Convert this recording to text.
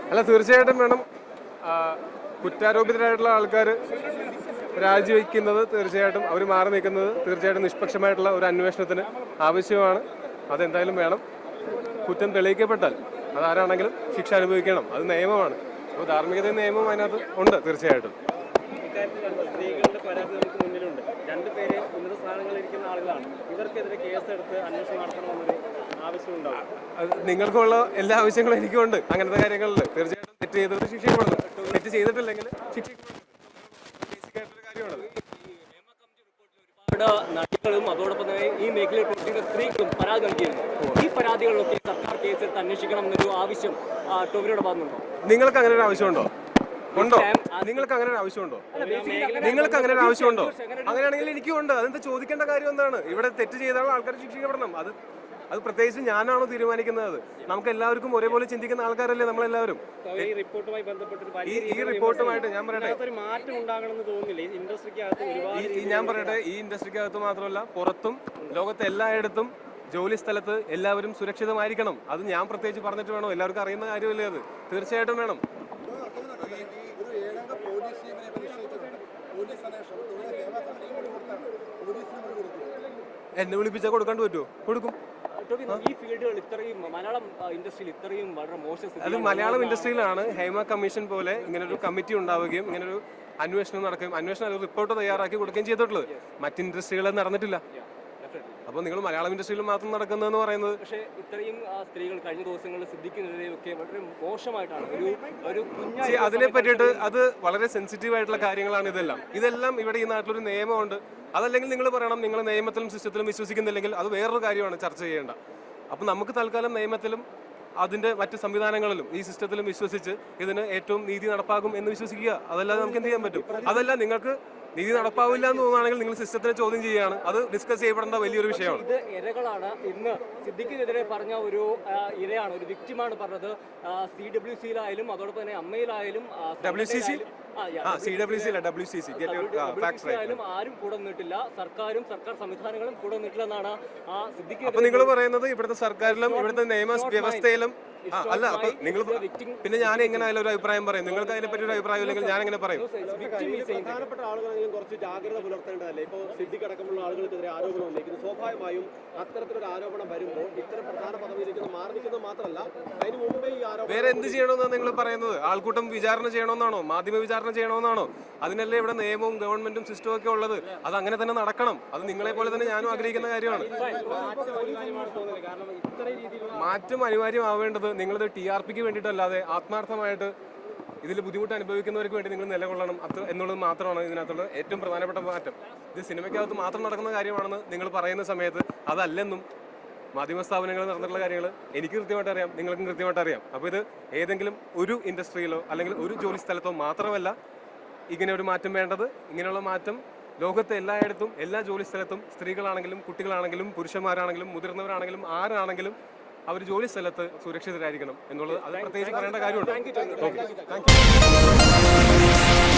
അല്ല, തീർച്ചയായിട്ടും വേണം. കുറ്റാരോപിതരായിട്ടുള്ള ആൾക്കാർ രാജിവെക്കുന്നത് തീർച്ചയായിട്ടും, അവർ മാറി നിൽക്കുന്നത് തീർച്ചയായിട്ടും നിഷ്പക്ഷമായിട്ടുള്ള ഒരു അന്വേഷണത്തിന് ആവശ്യമാണ്. അതെന്തായാലും വേണം. കുറ്റം തെളിയിക്കപ്പെട്ടാൽ അതാരാണെങ്കിലും ശിക്ഷ അനുഭവിക്കണം. അത് നിയമമാണ്. അപ്പോൾ ധാർമ്മികത നിയമം അതിനകത്ത് ഉണ്ട് തീർച്ചയായിട്ടും. സ്ത്രീകളുടെ പരാതി നമുക്ക് മുന്നിലുണ്ട്. രണ്ടുപേരെ ഉന്നത സ്ഥാനങ്ങളിൽ ഇരിക്കുന്ന ആളുകളാണ്. ഇവർക്കെതിരെ കേസെടുത്ത് അന്വേഷണം നടത്തണമെന്നൊരു ആവശ്യമുണ്ടാവും. നിങ്ങൾക്കുള്ള എല്ലാ ആവശ്യങ്ങളും എനിക്കുണ്ട്. അങ്ങനത്തെ കാര്യങ്ങളിൽ തീർച്ചയായിട്ടും തെറ്റ് ചെയ്തവർ ശിക്ഷിക്കപ്പെടുന്നു. തെറ്റ് ചെയ്തിട്ടില്ലെങ്കിൽ ശിക്ഷിക്കപ്പെടുന്നു. ബേസിക്കായിട്ടൊരു കാര്യമാണ്. ഒരുപാട് നടികളും അതോടൊപ്പം തന്നെ ഈ മേഖലയിൽ പ്രവർത്തിക്കുന്ന സ്ത്രീകളും പരാതി നൽകിയിരുന്നു. ഈ പരാതികളിലൊക്കെ സർക്കാർ കേസെടുത്ത് അന്വേഷിക്കണം എന്നൊരു ആവശ്യം ടോവിനോയുടെ ഭാഗത്തുണ്ടോ? നിങ്ങൾക്ക് അങ്ങനെ ഒരു ആവശ്യമുണ്ടോ? ഉണ്ടോ? നിങ്ങൾക്ക് അങ്ങനെ ഒരു ആവശ്യമുണ്ടോ? നിങ്ങൾക്ക് അങ്ങനെ ഒരു ആവശ്യമുണ്ടോ? അങ്ങനെയാണെങ്കിൽ എനിക്കും ഉണ്ട്. അതെന്താ ചോദിക്കേണ്ട കാര്യം എന്താണ്? ഇവിടെ തെറ്റ് ചെയ്താൽ ആൾക്കാർ ശിക്ഷിക്കപ്പെടണം. അത് പ്രത്യേകിച്ച് ഞാനാണോ തീരുമാനിക്കുന്നത്? നമുക്ക് എല്ലാവർക്കും ഒരേപോലെ ചിന്തിക്കുന്ന ആൾക്കാരല്ലേ നമ്മളെല്ലാവരും. ഈ റിപ്പോർട്ടുമായി ബന്ധപ്പെട്ട് ഈ റിപ്പോർട്ടുമായിട്ട് ഞാൻ പറയട്ടെ, ഒരു മാറ്റം ഉണ്ടാകണമെന്ന് തോന്നുന്നില്ല. ഈ ഇൻഡസ്ട്രിക്കകത്ത് ഒരുപാട് ഞാൻ പറയട്ടെ, ഈ ഇൻഡസ്ട്രിക്കകത്ത് മാത്രമല്ല പുറത്തും ലോകത്തെ എല്ലായിടത്തും ജോലി സ്ഥലത്ത് എല്ലാവരും സുരക്ഷിതമായിരിക്കണം. അത് ഞാൻ പ്രത്യേകിച്ച് പറഞ്ഞിട്ട് വേണോ? എല്ലാവർക്കും അറിയുന്ന കാര്യമല്ലേ അത്. തീർച്ചയായിട്ടും വേണം. എന്നെ വിളിപ്പിച്ചാൽ കൊടുക്കാണ്ട് പറ്റുമോ? കൊടുക്കും. ഈ ഫീൽഡുകൾ ഇത്രയും മലയാളം ഇൻഡസ്ട്രിയിൽ ഇത്രയും വളരെ മോശം. അത് മലയാളം ഇൻഡസ്ട്രിയിലാണ് ഹേമ കമ്മീഷൻ പോലെ ഇങ്ങനൊരു കമ്മിറ്റി ഉണ്ടാവുകയും ഇങ്ങനൊരു അന്വേഷണം നടക്കുകയും അന്വേഷണം റിപ്പോർട്ട് തയ്യാറാക്കി കൊടുക്കുകയും ചെയ്തിട്ടുള്ളത്. മറ്റ് ഇൻഡസ്ട്രികളിൽ നടന്നിട്ടില്ല. അപ്പോൾ നിങ്ങൾ മലയാളം ഇൻഡസ്ട്രിയിൽ മാത്രം നടക്കുന്നതെന്ന് പറയുന്നത്. പക്ഷേ ഇത്രയും സ്ത്രീകൾ കഴിഞ്ഞ ദിവസങ്ങളിൽ സിദ്ദിഖിനെതിരെയൊക്കെ വളരെ മോശമായിട്ടാണ് ഒരു അതിനെ പറ്റിയിട്ട് അത് വളരെ സെൻസിറ്റീവ് ആയിട്ടുള്ള കാര്യങ്ങളാണ് ഇതെല്ലാം ഇവിടെ ഈ നാട്ടിലൊരു നിയമമുണ്ട്. അതല്ലെങ്കിൽ നിങ്ങൾ പറയണം നിങ്ങൾ നിയമത്തിലും സിസ്റ്റത്തിലും വിശ്വസിക്കുന്നില്ലെങ്കിൽ അത് വേറൊരു കാര്യമാണ് ചർച്ച ചെയ്യേണ്ട. അപ്പം നമുക്ക് തൽക്കാലം നിയമത്തിലും അതിൻ്റെ മറ്റ് സംവിധാനങ്ങളിലും ഈ സിസ്റ്റത്തിലും വിശ്വസിച്ച് ഇതിന് ഏറ്റവും നീതി നടപ്പാകും എന്ന് വിശ്വസിക്കുക. അതല്ലാതെ നമുക്ക് എന്ത് ചെയ്യാൻ പറ്റും? അതല്ല, നിങ്ങൾക്ക് നീതി നടപ്പാവില്ല എന്ന് തോന്നുകയാണെങ്കിൽ നിങ്ങൾ സിസ്റ്റത്തിനെ ചോദ്യം ചെയ്യുകയാണ്. അത് ഡിസ്കസ് ചെയ്യപ്പെടേണ്ട വലിയൊരു വിഷയമാണ്. ഇത് ഇരകളാണ്. ഇന്ന് സിദ്ദിഖിനെതിരെ പറഞ്ഞ ഒരു ഇരയാണ്, ഒരു വിക്റ്റിമാണ് പറഞ്ഞത്. CWCയിലായാലും അതോടൊപ്പം തന്നെ അമ്മയിലായാലും ആരും കൂടെ നിന്നിട്ടില്ല. സർക്കാരും സർക്കാർ സംവിധാനങ്ങളും കൂടെ നിന്നിട്ടില്ലെന്നാണ് സിദ്ദിഖ്. അപ്പൊ നിങ്ങൾ പറയുന്നത് ഇവിടുത്തെ സർക്കാരിലും ഇവിടുത്തെ നിയമ വ്യവസ്ഥയിലും അല്ല. അപ്പൊ നിങ്ങൾ പിന്നെ ഞാൻ എങ്ങനെ അതിലൊരു ഒരു അഭിപ്രായം പറയും? നിങ്ങൾക്ക് അതിനെപ്പറ്റി ഒരു അഭിപ്രായം ഇല്ലെങ്കിൽ ഞാൻ എങ്ങനെ പറയും? പ്രധാനപ്പെട്ട ആളുകളെങ്കിലും കുറച്ച് ജാഗ്രത പുലർത്തേണ്ടതല്ലേ? ഇപ്പോൾ സിദ്ദിഖ് അടക്കമുള്ള ആളുകൾക്കെതിരെ ആരോപണം ഉന്നയിക്കുന്നു. സ്വാഭാവികമായും അത്തരത്തിലൊരു ആരോപണം വരുമ്പോൾ ഇത്തരം പ്രധാന പദവിയിലേക്ക് മാറി നിൽക്കുന്നത് മാത്രമല്ല, അതിന് മുമ്പേ ഈ ആരോപണം വേറെ എന്ത് ചെയ്യണമെന്നാണ് നിങ്ങൾ പറയുന്നത്? ആൾക്കൂട്ടം വിചാരണ ചെയ്യണമെന്നാണോ? മാധ്യമ വിചാരണ ചെയ്യണമെന്നാണോ? അതിനല്ലേ ഇവിടെ നിയമവും ഗവൺമെന്റും സിസ്റ്റവും ഒക്കെ ഉള്ളത്. അത് അങ്ങനെ തന്നെ നടക്കണം. അത് നിങ്ങളെ പോലെ തന്നെ ഞാനും ആഗ്രഹിക്കുന്ന കാര്യമാണ്. മാറ്റം അനിവാര്യമാവേണ്ടത് നിങ്ങളത് TRPക്ക് വേണ്ടിയിട്ടല്ലാതെ ആത്മാർത്ഥമായിട്ട് ഇതിൽ ബുദ്ധിമുട്ട് അനുഭവിക്കുന്നവർക്ക് വേണ്ടി നിങ്ങൾ നിലകൊള്ളണം എന്നുള്ളത് മാത്രമാണ് ഇതിനകത്തുള്ള ഏറ്റവും പ്രധാനപ്പെട്ട മാറ്റം. ഇത് സിനിമയ്ക്കകത്ത് മാത്രം നടക്കുന്ന കാര്യമാണെന്ന് നിങ്ങൾ പറയുന്ന സമയത്ത് അതല്ലെന്നും മാധ്യമ സ്ഥാപനങ്ങളിൽ നടന്നിട്ടുള്ള കാര്യങ്ങൾ എനിക്ക് കൃത്യമായിട്ട് അറിയാം, നിങ്ങൾക്കും കൃത്യമായിട്ട് അറിയാം. അപ്പോൾ ഇത് ഏതെങ്കിലും ഒരു ഇൻഡസ്ട്രിയിലോ അല്ലെങ്കിൽ ഒരു ജോലി സ്ഥലത്തോ മാത്രമല്ല ഇങ്ങനെ ഒരു മാറ്റം വേണ്ടത്. ഇങ്ങനെയുള്ള മാറ്റം ലോകത്തെ എല്ലായിടത്തും എല്ലാ ജോലി സ്ഥലത്തും സ്ത്രീകളാണെങ്കിലും കുട്ടികളാണെങ്കിലും പുരുഷന്മാരാണെങ്കിലും മുതിർന്നവരാണെങ്കിലും ആരാണെങ്കിലും അവർ ജോലി സ്ഥലത്ത് സുരക്ഷിതരായിരിക്കണം എന്നുള്ളത് അത് പ്രത്യേകിച്ച് പറയേണ്ട കാര്യമുണ്ട്. Okay, thank you.